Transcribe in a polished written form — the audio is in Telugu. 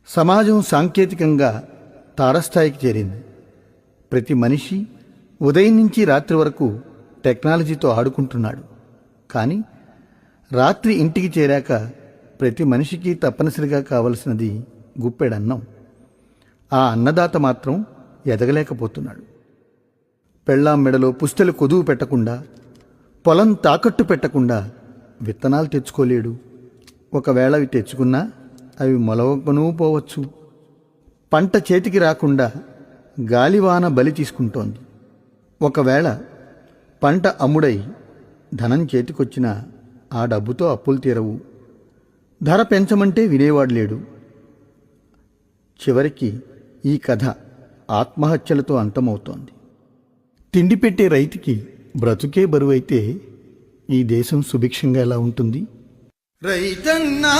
సమాజం సాంకేతికంగా తారస్థాయికి చేరింది. ప్రతి మనిషి ఉదయం నుంచి రాత్రి వరకు టెక్నాలజీతో ఆడుకుంటున్నాడు. కానీ రాత్రి ఇంటికి చేరాక ప్రతి మనిషికి తప్పనిసరిగా కావలసినది గుప్పెడన్నం. ఆ అన్నదాత మాత్రం ఎదగలేకపోతున్నాడు. పెళ్ళాం మెడలో పుస్తెలు కొదువు పెట్టకుండా, పొలం తాకట్టు పెట్టకుండా విత్తనాలు తెచ్చుకోలేడు. ఒకవేళ అవి తెచ్చుకున్నా అవి మొలవకనూ పోవచ్చు. పంట చేతికి రాకుండా గాలివాన బలి తీసుకుంటోంది. ఒకవేళ పంట అమ్ముడై ధనం చేతికొచ్చినా ఆ డబ్బుతో అప్పులు తీరవు. ధర పెంచమంటే వినేవాడు లేడు. చివరికి ఈ కథ ఆత్మహత్యలతో అంతమవుతోంది. తిండి పెట్టే రైతుకి బ్రతుకే బరువైతే ఈ దేశం సుభిక్షంగా ఎలా ఉంటుంది? రైతన్నా